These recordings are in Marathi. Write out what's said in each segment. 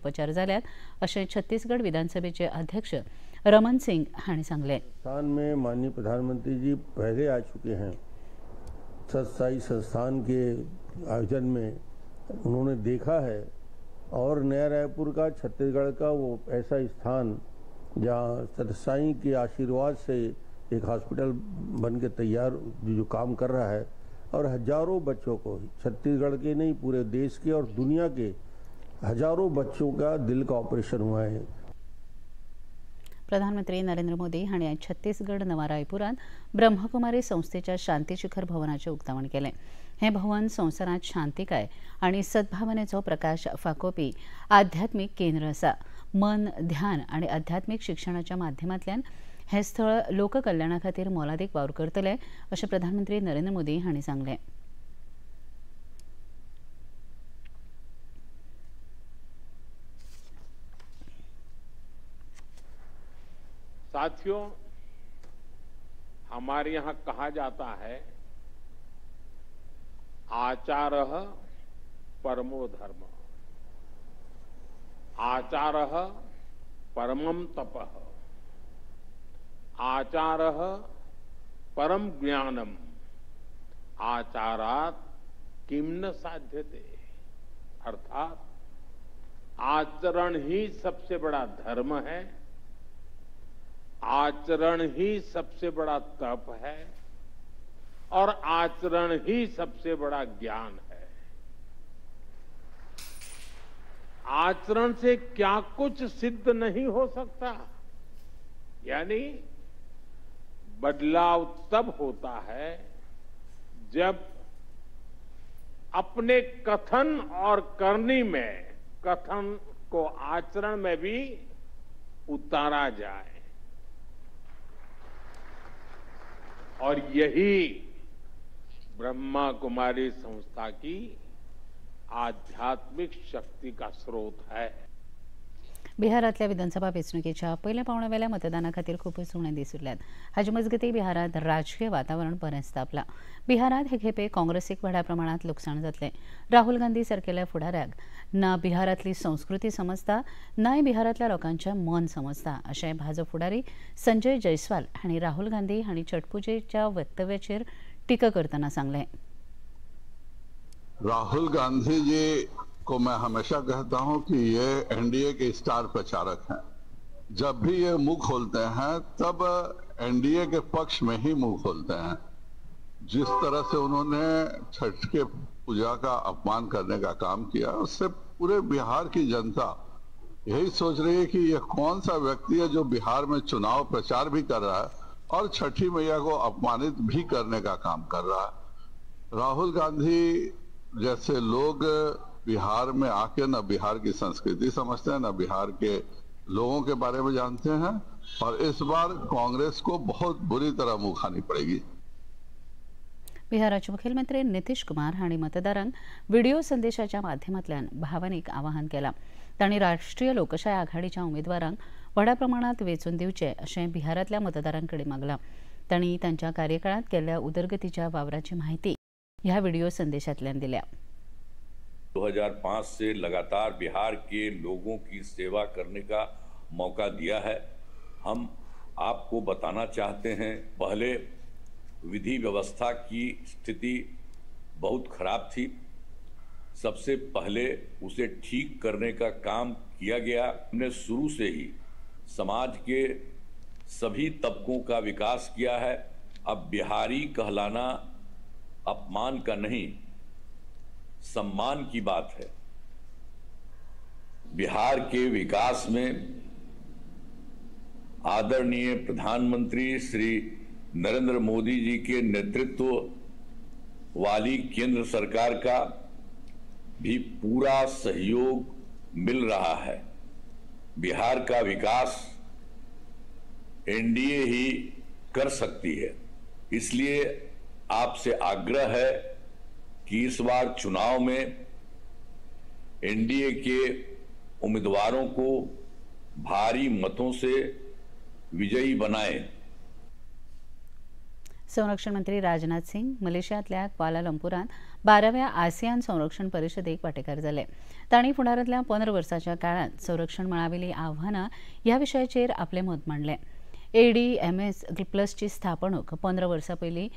उपचार जाल्यात अशें छत्तीसगढ़ विधानसभेचे अध्यक्ष रमन सिंह हांणी सांगले। संस्थान में माननीय प्रधानमंत्री जी पहले आ चुके हैं। सत्साई संस्थान के आयोजन में उन्होंने देखा है और नया रायपुर का छत्तीसगढ़ का वो ऐसा स्थान जहाँ सत्साई के आशीर्वाद से एक हॉस्पिटल बन के तैयार जो काम कर रहा है और हजारों बच्चों को छत्तीसगढ़ के नहीं पूरे देश के और दुनिया के हजारों बच्चों का दिल का ऑपरेशन हुआ है। प्रधानमंत्री नरेंद्र मोदी हांणी आज छत्तीसगढ़ नवा रायपुरात ब्रह्मकुमारी संस्थेच्या शांती शिखर भवनाचे उक्तावण केले। हे भवन संवसारात शांतिकाय आणि सद्भावनेचो प्रकाश फाकोवपी आध्यात्मिक केंद्र आसा। मन, ध्यान आणि आध्यात्मिक शिक्षणाच्या माध्यमांतल्यान हे स्थळ लोककल्याणा खातीर मोलादीक वावर करतले अशें प्रधानमंत्री नरेंद्र मोदी हांणी सांगलें। साथियों, हमारे यहाँ कहा जाता है आचारः परमो धर्म, आचारः परमं तपः, आचारः परम ज्ञानम, आचारात् किम न साध्यते। अर्थात आचरण ही सबसे बड़ा धर्म है, आचरण ही सबसे बड़ा तप है और आचरण ही सबसे बड़ा ज्ञान है। आचरण से क्या कुछ सिद्ध नहीं हो सकता, यानी बदलाव तब होता है जब अपने कथन और करनी में कथन को आचरण में भी उतारा जाए और यही ब्रह्मा कुमारी संस्था की आध्यात्मिक शक्ती का स्रोत है। बिहारातल्या विधानसभा वेंचणुकेच्या पयल्या पावंड्या मतदाना खातीर खूब सुणे दीस उरल्यात। हाचे मजगतीं बिहारात राजकीय वातावरण बरेंच तापलां। बिहारात हे खेपे काँग्रेसीक व्हडा प्रमाणात लुकसाण जातलें। राहुल गांधी सारकेल्या फुडाऱ्याक ना बिहारातली संस्कृती समजता नाय बिहारातल्या लोकांचें मन समजता अशें भाजप फुडारी संजय जयस्वाल हांणी राहुल गांधी हांणी छटपुजेच्या वक्तव्याचेर टिका करतना सांगलें। राहुल गांधी जी को मैं हमेशा कहता हूं कि ये एनडीए के स्टार प्रचारक हैं। जब भी ये मुंह खोलते हैं तब एनडीए के पक्ष में ही मुंह खोलते हैं। जिस तरह से उन्होंने छठ के पूजा का अपमान करने का काम किया, उससे पूरे बिहार की जनता यही सोच रही है कि ये कौन सा व्यक्ति है जो बिहार में चुनाव प्रचार भी कर रहा है और छठी मैया को अपमानित भी करने का काम कर रहा है। राहुल गांधी जैसे लोग बिहार में आके न बिहार की संस्कृति समझते हैं, न बिहार के लोगों के बारे में जानते हैं और इस बार कांग्रेस को बहुत बुरी तरह मुंह खानी पड़ेगी। बिहाराचे मुखेलमंत्री नितीश कुमार हांणी मतदारांक व्हिडिओ संदेशाच्या माध्यमांतल्यान भावनीक आवाहन केलां। तांणी राष्ट्रीय लोकशाय आघाडीच्या उमेदवारांक व्हडा प्रमाणात वेंचून दिवचे अशें बिहारातल्या मतदारांकडे मागलां। तांणी तांच्या कार्यकाळांत केल्ल्या उदरगतीच्या वावराची माहिती ह्या व्हिडिओ संदेशांतल्यान दिल्या। 2005 से लगातार बिहार के लोगों की सेवा करने का मौका दिया है। हम आपको बताना चाहते हैं, पहले विधि व्यवस्था की स्थिति बहुत खराब थी। सबसे पहले उसे ठीक करने का काम किया गया। हमने शुरू से ही समाज के सभी तबकों का विकास किया है। अब बिहारी कहलाना अपमान का नहीं, सम्मान की बात है। बिहार के विकास में आदरणीय प्रधानमंत्री श्री नरेंद्र मोदी जी के नेतृत्व वाली केंद्र सरकार का भी पूरा सहयोग मिल रहा है। बिहार का विकास एनडीए ही कर सकती है। इसलिए आपसे आग्रह है कि इस बार चुनाव में एनडीए के उम्मीदवारों को भारी मतों से विजयी बनाएं। संरक्षण मंत्री राजनाथ सिंग मलेशियातल्या क्वालालंपुरात 12व्या आसियान संरक्षण परिषदेक वांटेकार जाले. तांणी फुडारांतल्या 15 वर्सांच्या काळात संरक्षण मळावेली आव्हानां ह्या विशयाचेर आपले मत मांडलें. ADMS प्लसची स्थापणूक 15 वर्सां पयलीं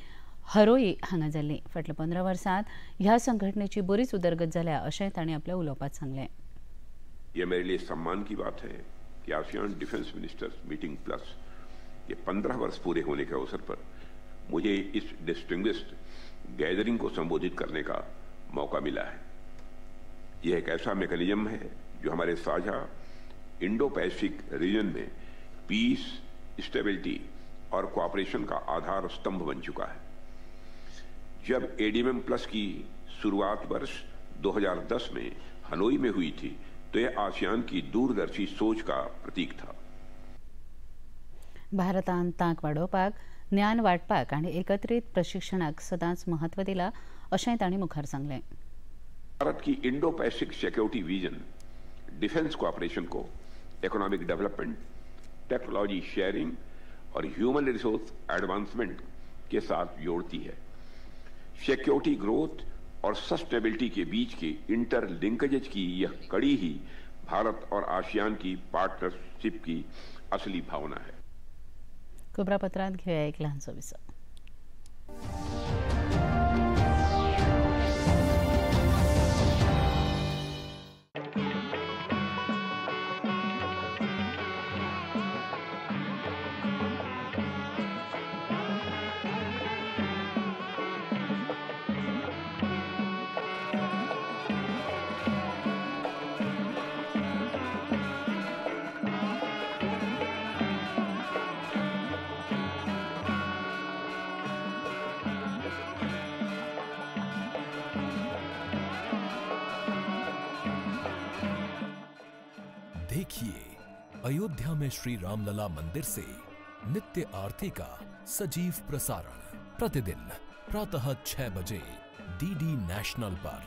हरोई हांगा जाल्ली. फाटल्या 15 वर्सांत ह्या संघटनेची बरीच उदरगत जाल्या अशें तांणी आपल्या उलोवपांत सांगलें. ये मेरे लिए सम्मान की बात है कि ASEAN defence ministers meeting plus ये 15 वर्ष पूरे होने के अवसर पर मुझे इस डिस्टिंग्विश्ड गैदरिंग को संबोधित करने का मौका मिला है. यह एक ऐसा मैकेनिज्म है जो हमारे साझा इंडो पैसिफिक रीजन में पीस, स्टेबिलिटी और कोऑपरेशन का आधार स्तंभ बन चुका है. जब ADMM प्लस की शुरुआत वर्ष 2010 में हनोई में हुई थी तो यह आसियान की दूरदर्शी सोच का प्रतीक था. भारतान तांक वाडोवपाक, ज्ञान वांटपाक आनी एकत्रीत प्रशिक्षणाक सदांच महत्व दिलां अशेंय तांणी मुखार सांगलें. भारत की Indo Pacific security vision defence cooperation को इकोनॉमिक डेवलपमेंट, टेक्नोलॉजी शेयरिंग और ह्यूमन रिसोर्स एडवांसमेंट के साथ जोड़ती है. सिक्योरिटी ग्रोथ और सस्टेनेबिलिटी के बीच के इंटरलिंकेज की यह कड़ी ही भारत और आसियान की पार्टनरशिप की असली भावना है. खबरापत्रांत घेऊया एक ल्हानसो विसर. देखिए अयोध्या में श्री रामलला मंदिर से नित्य आरती का सजीव प्रसारण प्रतिदिन प्रातः 6 बजे DD नेशनल पर.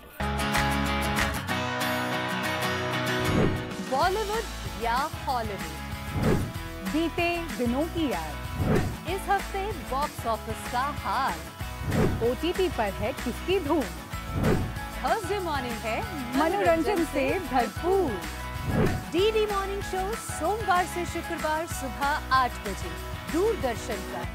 बॉलीवुड या हॉलीवुड, बीते दिनों की याद, इस हफ्ते बॉक्स ऑफिस का हाल, OTT पर है किसकी धूम, थर्सडे मॉर्निंग है मनोरंजन से भरपूर. DD मॉर्निंग शो सोमवार से शुक्रवार सुबह 8 बजे दूरदर्शन पर.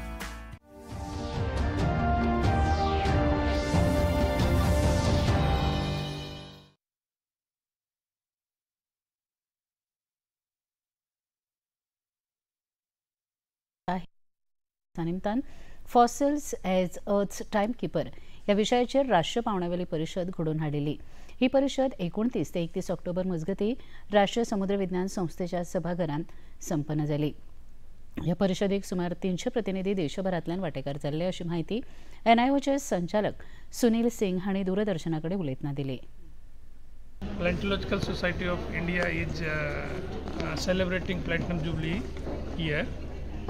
निमतान फॉसिल्स एज अर्थ्स टायमकीपर ह्या विशयाचेर राष्ट्रीय पावंड्यावेली परिशद घडोवन हाडिल्ली. ही परिशद 29 ते 31 ऑक्टोबर मजगती राष्ट्रीय समुद्र विज्ञान संस्थेच्या सभाघरांत संपन्न जाली. ह्या परिशदेक सुमार 300 प्रतिनिधी देशभरांतल्यान वांटेकार जाल्ले अशी माहिती NIOचे संचालक सुनील सिंग हांणी दूरदर्शनाकडे उलयतना दिली. Paleontological Society of India is celebrating Platinum Jubilee year,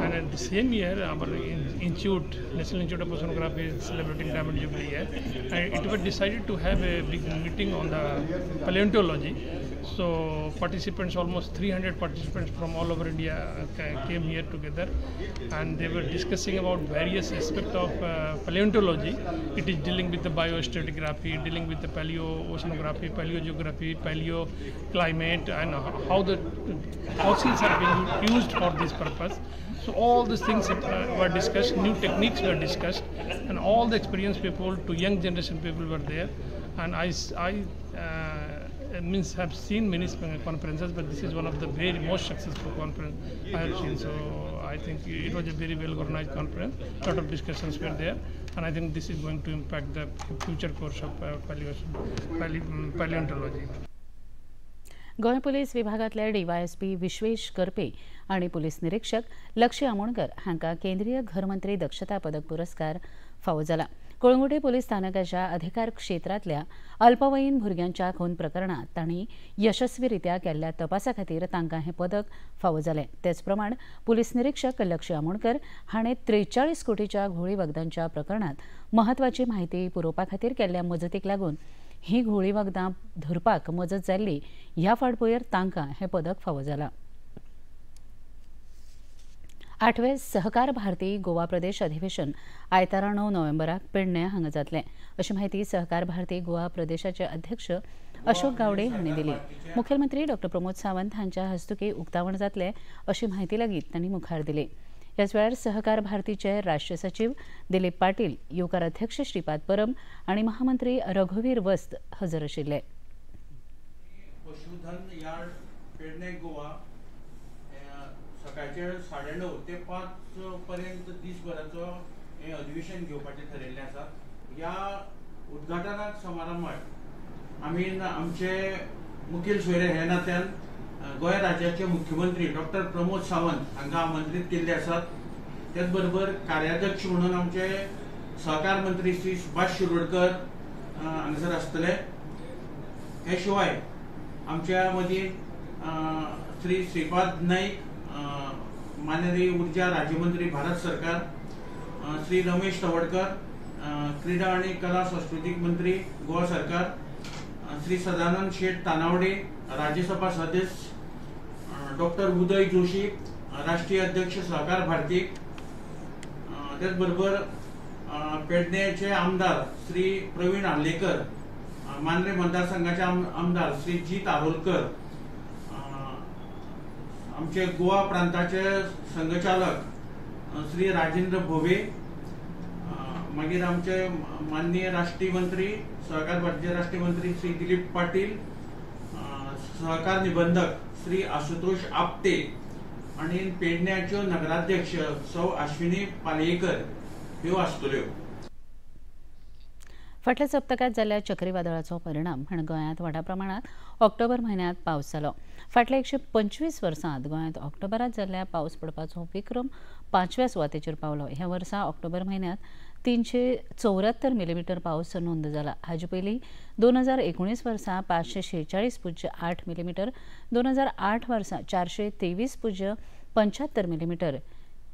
and at the same year our institute, National Institute of Oceanography, is celebrating Diamond Jubilee year, and it was decided to have a big meeting on the paleontology. So participants, almost 300 participants from all over India came here together, and they were discussing about various aspects of paleontology. It is dealing with the biostratigraphy, dealing with the paleoceanography, paleogeography, paleoclimate, and how the fossils are being used for this purpose. So all these things were discussed, new techniques were discussed, and all the experienced people to young generation people were there. And I have seen many conferences, but this is one of the very most successful conference I have seen. So I think it was a very well organized conference. A lot of discussions were there, and I think this is going to impact the future course of paleontology. Goa police विभागांतले DYSP Vishwesh Karpe आनी पुलीस निरीक्षक लक्ष्य आमोणकर हांकां केंद्रीय घर मंत्री दक्षता पदक पुरस्कार फावो जाला. कळंगुटे पुलीस स्थानकाच्या अधिकार क्षेत्रांतल्या अल्पवयीन भुरग्यांच्या खून प्रकरणांत तांणी यशस्वीरित्या केल्ल्या तपासा खातीर तांकां हें पदक फावो जालें. तेच प्रमाण पुलीस निरीक्षक लक्ष्य आमोणकर हाणें 43 कोटीच्या घोळी वखदांच्या प्रकरणांत महत्वाची म्हायती पुरोवपा खातीर केल्ल्या मजतीक लागून ही घोळी वखदां धरपाक मजत जाल्ली. ह्या फाटभुंयेर तांकां हें पदक फावो जालां. 8वें सहकार भारती गोवा प्रदेश अधिवेशन आयतारा 9 नोव्हेंबराक पेडणे हांगा जातलें अशी माहिती सहकार भारती गोवा प्रदेशाचे अध्यक्ष अशोक गावडे हांणी दिली। मुखेलमंत्री डॉ प्रमोद सावंत हांच्या हस्तुकी उक्तावण जातलें अशी माहिती लेगीत तांणी मुखार दिली। ह्याच वेळार सहकार भारतीचे राष्ट्रीय सचिव दिलीप पाटील, येवकार अध्यक्ष श्रीपाद परब आणि महामंत्री रघुवीर वस्त हजर आशिल्ले। पशुधन यार्ड पेडणे गोवा सकाळचे 9:30 ते 5 पर्यंत दिसभराचो हे अधिवेशन घेवपाचें ठरयल्लें आसा। ह्या उद्घाटनाक समारंभाक आमी आमचे मुखेल सोयरे हे नात्यान गोंय राज्याचे मुख्यमंत्री डॉ प्रमोद सावंत हांकां आमंत्रीत केल्ले आसात। त्याच बरोबर कार्याध्यक्ष म्हणून आमचे सहकार मंत्री श्री सुभाष शिरोडकर हांगासर आसतले। हे शिवाय आमच्या मदीं श्री श्रीपाद नाईक माननीय ऊर्जा राज्यमंत्री भारत सरकार, श्री रमेश तवडकर क्रीडा आणि कला सांस्कृतिक मंत्री गोवा सरकार, श्री सदानंद शेठ तानावडे राज्यसभा सदस्य, डॉक्टर उदय जोशी राष्ट्रीय अध्यक्ष सहकार भारती, त्याचबरोबर पेडणेचे आमदार श्री प्रवीण आर्लेकर, मांद्रे मतदारसंघाचे आमदार श्री जीत आरोलकर, आमचे गोवा प्रांताचे संघचालक श्री राजेंद्र भोवे, मागीर आमचे माननीय राष्ट्रीय मंत्री सहकार भारतीचे राष्ट्रीय मंत्री श्री दिलीप पाटील, सहकार निबंधक श्री आशुतोष आपटे आणि पेडण्याच्यो नगराध्यक्ष सौ अश्विनी पालयेकर ह्यो आसतल्यो। फाटल्या सप्तकात जाल्ल्या चक्रीवादळाचो परिणाम हांगा गोंयांत व्हडा प्रमाणात ऑक्टोबर म्हयन्यांत पावस जालो। फाटल्या 125 वर्सांत गोंयांत ऑक्टोबरात जाल्ल्या पावस पडपाचो विक्रम 5व्या सुवातेचेर पावलो। ह्या वर्सा ऑक्टोबर म्हयन्यांत 374 मिलीमीटर पावस नोंद जाला। हाचे पयलीं 2019 वर्सा 546.8 मिलीमीटर, 2008 वर्सा 423.75 मिलीमीटर,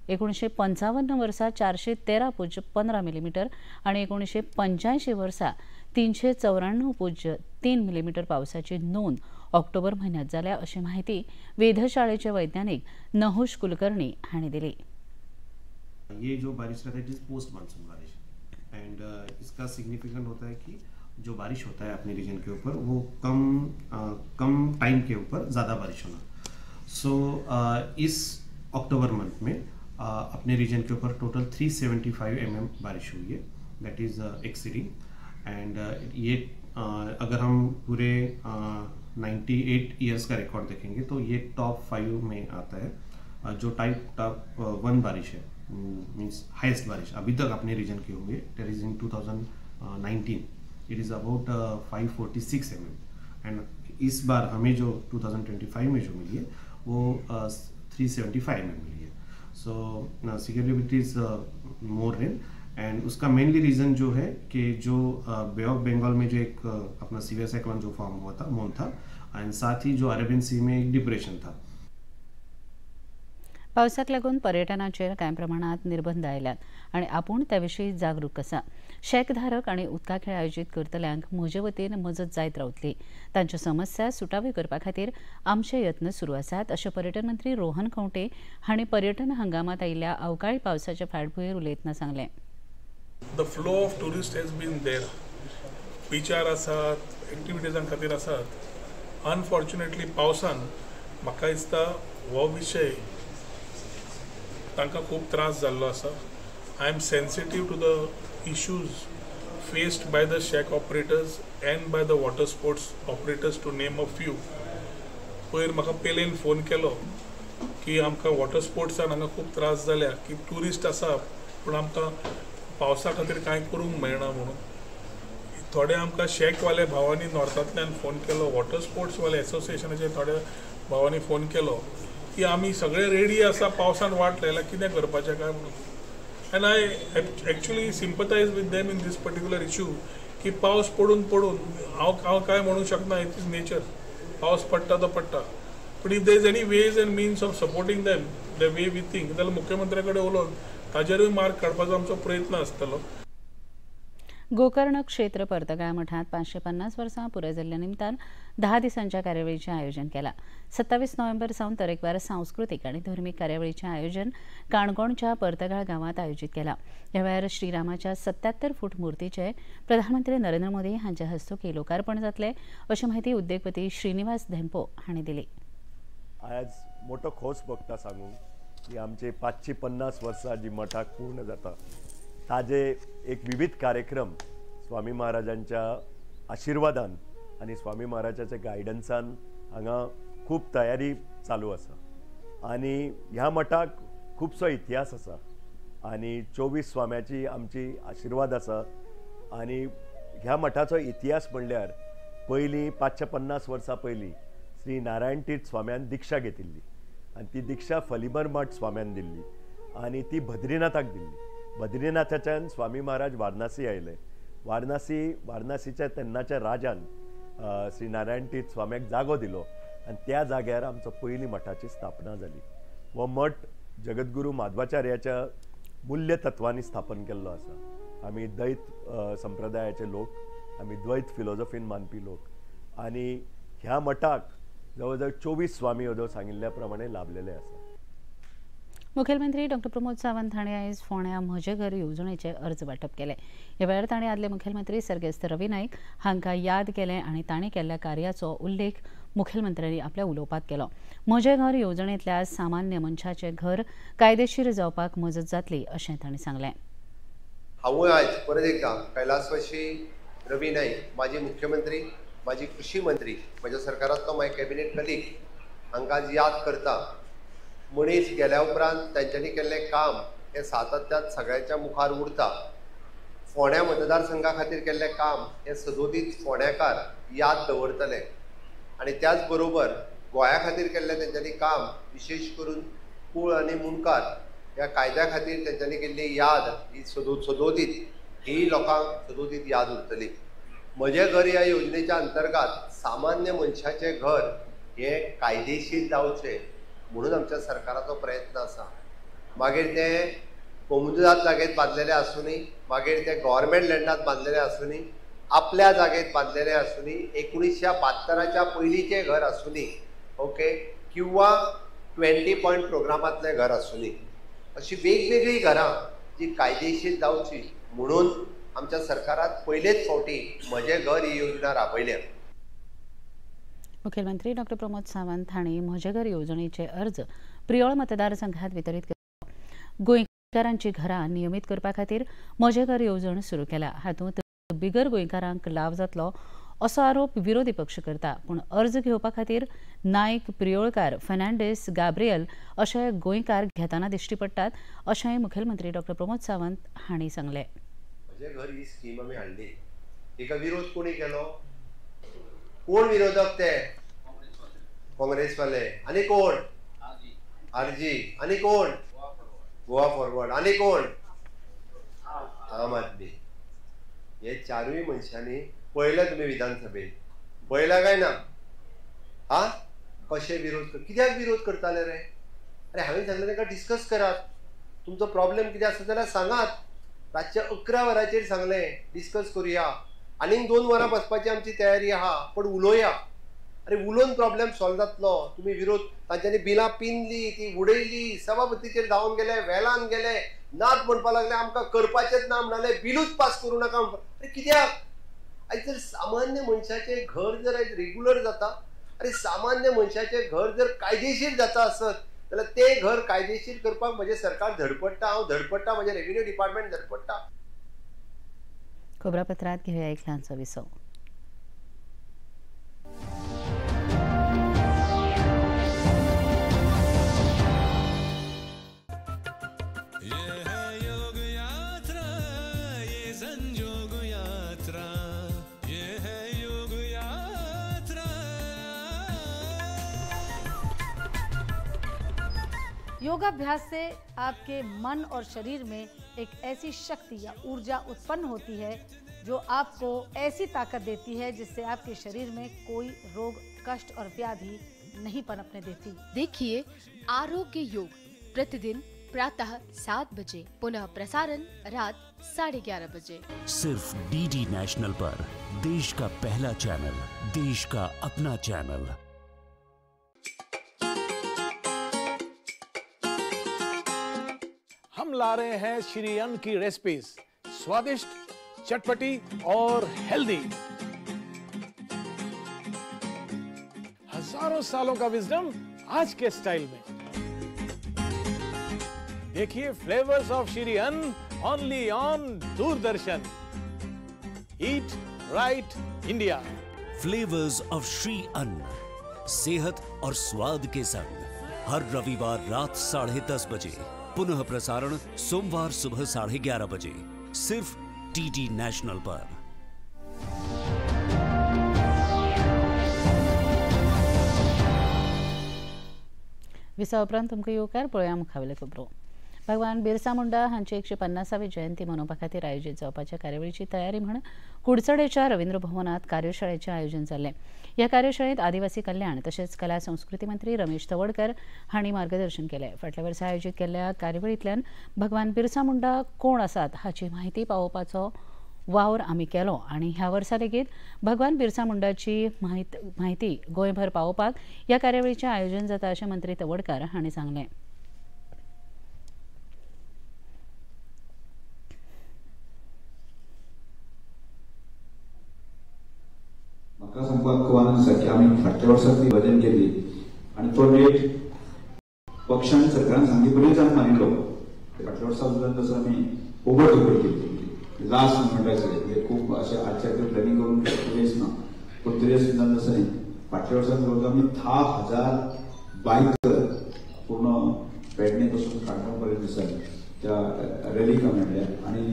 1955 वर्सा 413.15 मिलीमीटर आणि 1985 वर्सा 394.3 मिलीमीटर पावसाची नोंद ऑक्टोबर म्हयन्यात जाल्या अशी माहिती वेधशाळेचे वैज्ञानिक नहुष कुलकर्णी हांणी दिली। ये जो बारिश रहता है इट इज पोस्ट मानसून बारिश एंड इसका सिग्निफिकेंट होता है कि जो बारिश होता है अपने रीजन के ऊपर वो कम टाइम के ऊपर ज़्यादा बारिश होना। सो इस अक्टूबर मंथ में अपने रीजन के ऊपर टोटल 375 mm बारिश हुई है, दैट इज़ एक्सीडिंग। एंड ये अगर हम पूरे 98 ईयर्स का रिकॉर्ड देखेंगे तो ये टॉप 5 में आता है। जो टॉप 1 बारिश है मीन्स हाईएस्ट बारिश अभी तक अपने रीजन की हुई है, that is in 2019 it is about 546 mm and इस बार हमें जो 2025 में जो मिली है वो 375 mm मिली है। So security is more rain end उसका मेनली रीज़न जो है कि जो बे ऑफ बंगाल में जो एक अपना सीवियर साइक्लोन जो फॉर्म हुआ था मोन था एंड साथ ही जो अरेबियन सी में एक डिप्रेशन था। पावसाक लागून पर्यटनाचेर कांय प्रमाणात निर्बंध आयल्यात आनी आपूण त्या विशीं जागरूक आसा। शेकधारक आनी उदका खेळ आयोजीत करतल्यांक म्हजे वतीन मजत जायत रावतली। तांच्यो समस्या सुटाव्यो करपा खातीर आमचे यत्न सुरू आसात अशें पर्यटन मंत्री रोहन खंवटे हांणी पर्यटन हंगामात आयिल्ल्या अवकाळी पावसाच्या फाटभुंयेर उलयतना सांगलें। The flow of tourists has been there. बिचार आसात, एक्टिविटीजां खातीर आसात। अनफॉर्च्युनेटली पावसान म्हाका दिसता हो विशय तांकां खूब त्रास जाल्लो आसा। I am sensitive to the issues faced by the shack operators and by the water sports operators to name a few. पयर म्हाका पेलेन फोन केलो की आमकां वॉटर स्पोर्ट्सान हांगा खूब त्रास जाल्या की ट्युरिस्ट आसा पूण आमकां पावसा खातीर कांय करूंक मेळना म्हणून। थोडे आमकां शेकवाले भावांनी नॉर्थांतल्यान फोन केलो, वॉटर स्पोर्ट्सवाले एसोसिएशनाचे थोड्या भावांनी फोन केलो की आमी सगळे रेडी आसा, पावसान वाट लायला, कितें करपाचें काय म्हणून। And I actually sympathise with them in these particular issue की पावस पडून हांव काय म्हणूंक शकना, इट इज नेचर, पावस पडटा तो पडटा। But if there is any ways and means of supporting them the way we think जाल्यार मुख्यमंत्र्या कडेन उलोवन ताजेरूय मार्ग काडपाचो आमचो प्रयत्न आसतलो। गोकर्ण क्षेत्र परतगाळ मठात 550 वर्सां पुराय जाल्ल्या निमतान 10 दिसांच्या कार्यावळीचें आयोजन केलां. 27 नोव्हेंबर सावन तरेकवार सांस्कृतीक आनी धर्मीक कार्यावळीचें आयोजन काणकोणच्या परतगाळ गांवांत आयोजीत केलां. ह्या वेळार श्रीरामाच्या 77 फूट मुर्तीचें प्रधानमंत्री नरेंद्र मोदी हांच्या हस्तुकीं लोकार्पण जातलें अशी माहिती उद्देगपती श्रीनिवास धेंपो हांणी दिली. आज मोठो खोस भोगता सांगू की आमचे 550 वर्सां जी मठाक पूर्ण जाता ताजे एक विविध कार्यक्रम स्वामी महाराजांच्या आशिर्वादान आणि स्वामी महाराजांच्या गायडन्सान हांगा खूब तयारी चालू आसा आणि ह्या मठाक खूबसो इतिहास आसा आणि 24 स्वाम्याची आमची आशिर्वाद आसा आणि ह्या मठाचो इतिहास म्हणल्यार पयलीं 550 वर्सां पयलीं श्री नारायण तीर्थ स्वाम्यान दिक्षा घेतिल्ली आणि ती दिक्षा फलिबर मठ स्वाम्यान दिल्ली आणि ती बद्रीनाथाक दिल्ली. बद्रीनाथाच्यान स्वामी महाराज वारणासी आयले. वारणासीच्या तेन्नाच्या राजान श्री नारायण तीर्थ स्वाम्याक जागो दिलो आणि त्या जाग्यार आमचो पयली मठाची स्थापना जाली. हो मठ जगद्गुरू माधवाचार्याच्या मूल्य तत्वांनी स्थापन केल्लो आसा. आमी द्वैत संप्रदायाचे लोक, आमी द्वैत फिलॉसॉफीन मानपी लोक आणि ह्या मठाक जवळजवळ 24 स्वामी अदो सांगिल्ल्या प्रमाणे लाभलेले आसा. मुखेलमंत्री डॉ प्रमोद सावंत हांणी आयज फोंड्या म्हजें घर येवजणेचे अर्ज वांटप केले. ह्या वेळार तांणी आदले मुखेलमंत्री सर्गेस्त रवी नाईक हांकां याद केलें आनी तांणी केल्ल्या कार्याचो उल्लेख मुखेलमंत्र्यांनी आपल्या उलोवपांत केलो. म्हजें घर येवजणेंतल्या सामान्य मनशाचें घर कायदेशीर जावपाक मजत जातली अशें तांणी सांगलें. हांवूय आयज परत एकदां कैलासवासी रवी नाईक, माजी मुख्यमंत्री, माजी कृषी मंत्री, म्हज्या सरकारांतलो माय कॅबिनेट कलीग हांकां याद करता. मनीस गेल्या उपरांत तांच्यांनी केल्लें काम हें सातत्यान सगळ्यांच्या मुखार उरता. फोंड्या मतदारसंघा खातीर केल्लें काम हें सदोदीत फोंड्याकार याद दवरतले आनी त्याच बरोबर गोंया खातीर केल्लें तेंच्यांनी काम, विशेश करून कुळ आनी मुणकार ह्या कायद्या खातीर तेंच्यांनी केल्ली याद ही सदोदीत ही लोकांक सदोदीत याद उरतली. म्हजें घर ह्या योजनेच्या अंतर्गत सामान्य मनशाचें घर हें कायदेशीर जावचें म्हणून आमच्या सरकाराचो प्रयत्न आसा. मागीर ते कोमुदात जागेत बांदलेले आसुनी, मागीर ते गव्हर्मेंट लँडात बांदलेले आसुनी, आपल्या जागेत बांदलेले आसुनी, 1972च्या पयलींचें घर आसुनी, ओके, किंवा 20 पॉयंट प्रोग्रामांतलें घर आसुनी, अशी वेगवेगळी घरां जी कायदेशीर जावची म्हणून आमच्या सरकारात पयलेच फावटी म्हजें घर ही योजना राबयल्या. मुखेलमंत्री डॉ प्रमोद सावंत हांणी म्हजें घर येवजणेचे अर्ज प्रियोळ मतदारसंघात वितरीत केले. गोंयकारांची घरां नियमीत करपा खातीर म्हजें घर येवजण सुरू केला. हातूंत बिगर गोंयकारांक लाव जातलो असो आरोप विरोधी पक्ष करता. पूण अर्ज घेवपा खातीर नायक, प्रियोळकार, फर्नांडीस, गाब्रियल अशे गोंयकार घेताना दिश्टी पडटात अशेंय मुखेलमंत्री डॉ प्रमोद सावंत हांणी सांगलें. म्हजें घर ही स्कीम आमी हाडली. तिका विरोध कोणी केलो? कोण विरोधक? ते काँग्रेसवाले. आनी कोण? आरजी. आनी कोण? गोवा फॉरवर्ड. आनी कोण? आम आदमी. हे चारूय मनशांनी पळयलें तुमी विधानसभेत. पळयला काय ना? हा, कशे विरोध, कित्याक विरोध करताले रे? अरे हांवें सांगलें ताका डिस्कस करात. तुमचो प्रॉब्लेम कितें आसा जाल्यार सांगात. रातचे 11 वरांचेर सांगलें डिस्कस करुया. आनीक 2 वरां बसपाची आमची तयारी आहा, पण उलोवया. अरे उलोवन प्रॉब्लेम सॉल्व जातलो. तुमी विरोध, तांच्यांनी बिलां पिनली, ती उडयली, सभापतीचेर धांवन गेले, वेलान गेले, नात म्हणपाक लागले, आमकां करपाचेंच ना म्हणले, बिलूच पास करूं नाका. अरे कित्याक? आयज जर सामान्य मनशाचें घर जर आयज रेग्युलर जाता, अरे सामान्य मनशाचें घर जर कायदेशीर जाता आसत जाल्यार ते घर कायदेशीर करपाक म्हजें सरकार धडपडटा, हांव धडपडटा, म्हजें रेव्हेन्यू डिपार्टमेंट धडपडटा. खबरापत्रांत घेवया एक ल्हानसो विसव. योगाभ्यास से आपके मन और शरीर में एक ऐसी शक्ति या ऊर्जा उत्पन्न होती है जो आपको ऐसी ताकत देती है जिससे आपके शरीर में कोई रोग, कष्ट और व्याधि नहीं पनपने देती। देखिए आरोग्य योग प्रतिदिन प्रातः 7 बजे, पुनः प्रसारण रात 11:30 बजे सिर्फ डीडी नेशनल पर, देश का पहला चैनल, देश का अपना चैनल। हम ला रहे हैं श्री अन्न की रेसिपीज, स्वादिष्ट, चटपटी और हेल्दी। हजारों सालों का विजडम आज के स्टाइल में। देखिए फ्लेवर्स ऑफ श्री अन्न only on Doordarshan. Eat right India. Flavours of Shri अन्न, सेहत और स्वाद के संग, हर रविवार रात 10:30 बजे, पुनः प्रसारण सोमवार सुबह 11:30 बजे, सिर्फ डीडी नेशनल पर। विसा उपरांत तुमकां येवकार पळोवया मुखावेल्यो खबरो। भगवान बिरसा मुंडा हांची 150वी जयंती मनोवपा खातीर आयोजीत जावपाच्या कार्यावळीची तयारी म्हण कुडचडेच्या रवींद्र भवनात कार्यशाळेचें आयोजन जाल्लें। ह्या कार्यशाळेंत आदिवासी कल्याण तशेंच कला संस्कृती मंत्री रमेश तवडकर हांणी मार्गदर्शन केलें। फाटल्या वर्सा आयोजीत केल्ल्या कार्यावळींतल्यान भगवान बिरसा मुंडा कोण आसात हाची म्हायती पावोवपाचो वावर आमी केलो आनी ह्या वर्सा लेगीत भगवान बिरसा मुंडाची म्हायती गोंयभर पावोवपाक ह्या कार्यावळीचें आयोजन जाता अशें मंत्री तवडकर हांणी सांगलें। म्हाका सांगपाक खूब आनंद आसा की आमी फाटल्या वर्सा ती भजन केली आनी तो डेट पक्षान सरकारान सांगले पयलींच आमी मानिल्लो। फाटल्या वर्सा जसो आमी ओवर धोकड केली, लास्ट मुमेंटाक सगळे खूब अशें आजच्या प्लॅनिंग करून दुरेस ना, पूण दुरेस सुद्दां तसं न्ही। फाटल्या वर्सा जवळ आमी 10,000 बायक पूर्ण पेडणे पासून काणकोण पर्यंत दिसतात त्या रॅलीक आमी हाडल्या आनी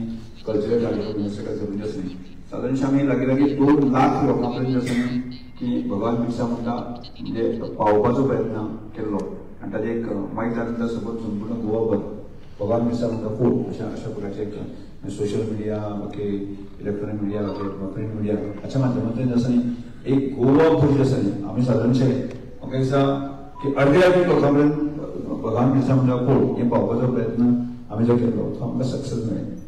कल्चरल कार्यक्रम सगळ्या जबरदस्त न्ही। सादारणशे आमी लागीं 2 लाख लोकां पर्यंत असो न्ही की भगवान बिरसा मुंडा म्हणजे पावोवपाचो प्रयत्न केल्लो आनी ताजे एक माहीत जाल्या नंतर सपोज संपूर्ण गोवाभर भगवान बिरसा मुंडा फूड अशा प्रकारचे एक सोशल मीडिया बाकी इलेक्ट्रॉनिक मीडिया बाकी प्रिंट मीडिया हाच्या माध्यमांतल्यान जसं न्ही एक गोवाभर जे आसा न्ही आमी सादारणशे म्हाका दिसता की अर्दे लोकां पर्यंत भगवान बिरसा मुंडा फूड हे पावोवपाचो प्रयत्न आमी जो केल्लो तो आमकां सक्सेस मेळ्ळें।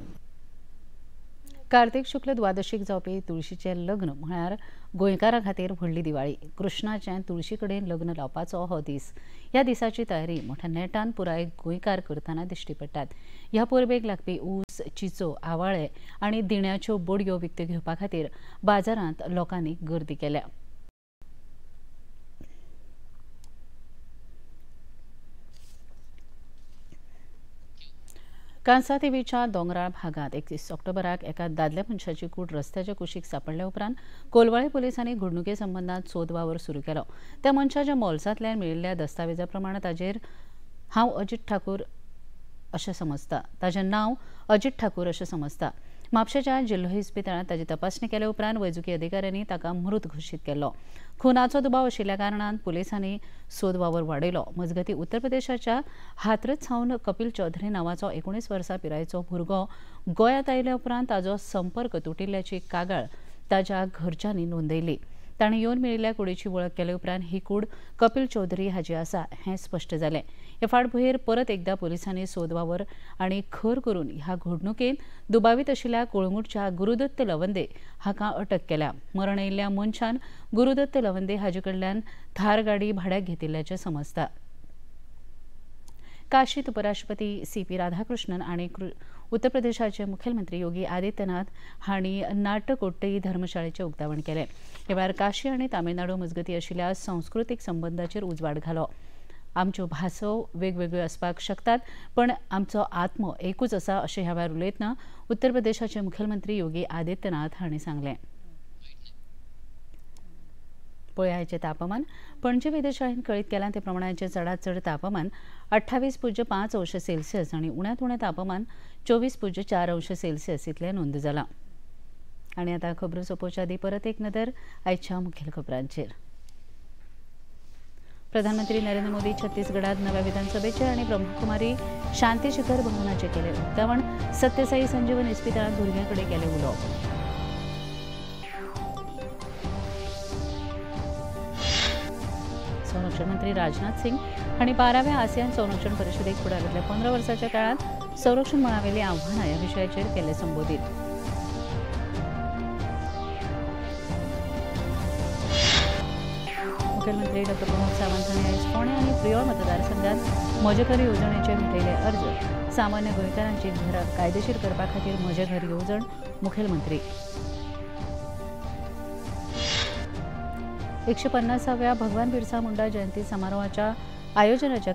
कार्तिक शुक्ल द्वादशीक जावपी तुळशीचें लग्न म्हळ्यार गोंयकारां खातीर व्हडली दिवाळी। कृष्णाचें तुळशी कडेन लग्न लावपाचो हो दीस। ह्या दिसाची तयारी मोठ्या नेटान पुराय गोंयकार करतना दिश्टी पडटात। ह्या परबेक लागपी ऊस, चिचो, आवाळे आनी दिण्याच्यो बडयो विकत्यो घेवपा खातीर बाजारांत लोकांनी गर्दी केल्या। कांसा देवीच्या दोंगराळ भागात 31 ऑक्टोबराक एका दादल्या मनशाची कूड रस्त्याच्या कुशीक सांपडल्या उपरांत कोलवाळे पुलिसांनी घडणुके संबंदात सोद वावर सुरू केलो। त्या मनशाच्या मोलसांतल्यान मेळिल्ल्या दस्तावेजा प्रमाण ताजेर हांव अजित ठाकूर अशें समजता, ताचें नांव अजित ठाकूर अशें समजता। म्हापशेच्या जिल्हो इस्पितळांत ताची तपासणी केल्या उपरांत वैजकी अधिकाऱ्यांनी ताका मृत घोशीत केल्लो। खुनाचो दुबाव आशिल्ल्या कारणान पुलिसांनी सोद वावर वाडयलो। मजगतीं उत्तर प्रदेशाच्या हाथरस सावन कपिल चौधरी नांवाचो 19 वर्सां पिरायेचो भुरगो गोंयांत आयल्या उपरांत ताचो संपर्क तुटिल्ल्याची कागाळ ताच्या घरच्यांनी नोंदयली। ताणें येवन मेळिल्ल्या कुडीची वळख केले उपरांत ही कूड कपिल चौधरी हाची आसा हें स्पश्ट जालें। हे फाटभुंयेर परत एकदा पुलिसांनी सोद वावर आनी खर करून ह्या घडणुकेंत दुबावीत आशिल्ल्या कोळंगूटच्या गुरुदत्त लवंदे हाका अटक केल्या। मरण आयिल्ल्या मनशान गुरुदत्त लवंदे हाचे कडल्यान थार गाडी भाड्याक घेतिल्ल्याचें समजता। काशीत उपराष्ट्रपती CP राधाकृष्णन आनी उत्तर प्रदेशाचे मुखेलमंत्री योगी आदित्यनाथ हांणी नाटकोट्टई धर्मशाळेचें उक्तावण केलें। हे भायर काशी आनी तामिळनाडू मजगतीं आशिल्ल्या सांस्कृतीक संबंदांचेर उजवाड घालो। आमच्यो भासो वेगवेगळ्यो आसपाक शकतात पण आमचो आत्म एकूच आसा अशें ह्या वेळार उलयतना उत्तर प्रदेशाचे मुखेलमंत्री योगी आदित्यनाथ हांणी सांगलें। पळयाचें तापमान पणजे वेधशाळेन कळीत केलां ते प्रमाणाचें चडांत चड तापमान 28.5 अंश सेल्सियस आनी उण्यांत उणें तापमान 24.4 अंश सेल्सियस इतलें नोंद जालां। आनी आतां खबरो सोंपोवच्या आदीं परत एक नदर आयच्या मुखेल खबरांचेर। प्रधानमंत्री नरेंद्र मोदी छत्तीसगडात नव्या विधानसभेचेर आनी ब्रह्मकुमारी शांती शिखर भवनाचें केलें उक्तावण। सत्यसाई संजीवन इस्पितळांत भुरग्यां कडेन केलें उलोवप। संरक्षण मंत्री राजनाथ सिंग हांणी 12व्या आसियान संरक्षण परिशदेक फुडारांतल्या 15 वर्सांच्या काळात संरक्षण मळावेली आव्हानां ह्या विशयाचेर केले संबोधीत. मुखेलमंत्री डॉ. प्रमोद सावंत हांणी आयज फोंडें आनी प्रियोळ मतदारसंघात म्हजें घर येवजणेचे भेटयले अर्ज. सामान्य गोंयकारांची घरां कायदेशीर करपा खातीर म्हजें घर येवजण मुखेलमंत्री. 150व्या भगवान बिरसा मुंडा जयंती समारोहाच्या आयोजनाच्या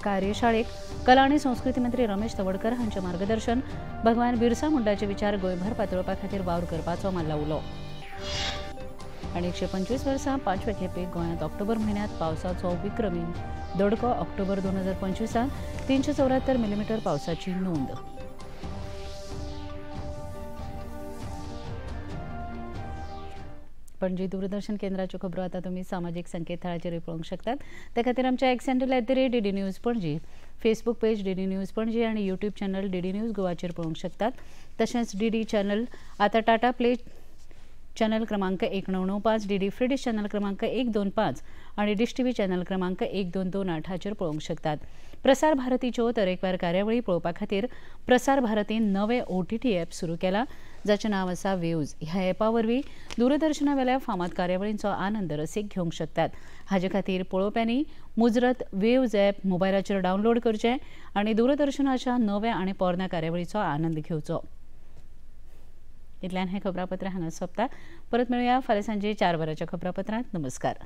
कार्यशाळेक कला आणि संस्कृती मंत्री रमेश तवडकर हांचें मार्गदर्शन. भगवान बिरसा मुंडाचे विचार गोंयभर पातळपा खातीर वावर करपाचो मारला उलो. आणि 125 वर्सां 5व्या खेपेक गोंयांत ऑक्टोबर म्हयन्यांत पावसाचो विक्रमी दडको. ऑक्टोबर 2025 374 मिलीमीटर पावसाची नोंद. पणजी दूरदर्शन केंद्राच्यो खबरो आतां तुमी सामाजीक संकेतथळाचेर पळोवंक शकतात. ते खातीर आमच्या x handle @DD news Panaji, Facebook page DD news Panaji आणि यूट्यूब चॅनल DD न्यूज गोवाचेर पळोवंक शकतात. तशेंच DD चॅनल आतां टाटा प्ले चॅनल क्रमांक 1995, DD फ्री डिश चॅनल क्रमांक 125 आणि डिश TV चॅनल क्रमांक 1228 हाचेर पळोवंक शकतात. प्रसार भारतीच्यो तरेकवार कार्यावळी पळोवपा खातीर प्रसार भारतीन नवें OTT ॲप सुरू केलां, जाचें नांव आसा वेव्ज. ह्या ॲपा वरवीं दूरदर्शनावेल्या फामाद कार्यावळींचो आनंद रसीक घेवंक शकतात. हाचे खातीर पळोवप्यांनी मुजरत वेव्ज ॲप मोबायलाचेर डावनलोड करचें आनी दूरदर्शनाच्या नव्या आनी पोरण्या कार्यावळीचो आनंद घेवचो. इतल्यान हें खबरापत्र हांगा सोंपता. परत मेळुया फाल्यां सांजे 4 वरांच्या खबरापत्रांत. नमस्कार.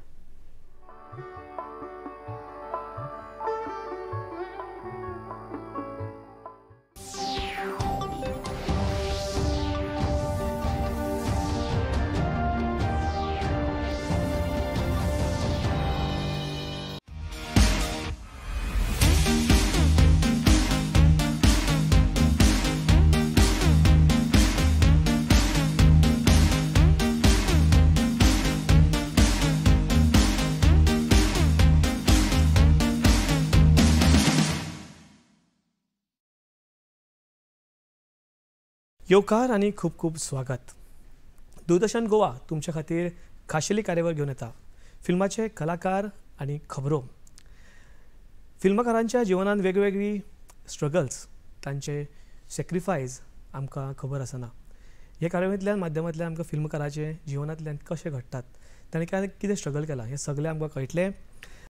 येवकार आणि खूप खूप स्वागत. दूरदर्शन गोवा तुमच्या खातीर खाशेली कार्यावळ घेवन येता. फिल्माचे कलाकार आणि खबरो. फिल्मकारांच्या जिवनांत वेगवेगळी स्ट्रगल्स, तांचे सॅक्रिफायस आमकां खबर आसना. हे कार्यावळींतल्यान माध्यमांतल्यान आमकां फिल्मकाराचे जिवनांतल्यान कशें घडटात, ताणें कितें स्ट्रगल केलां हें सगळें आमकां कळटलें.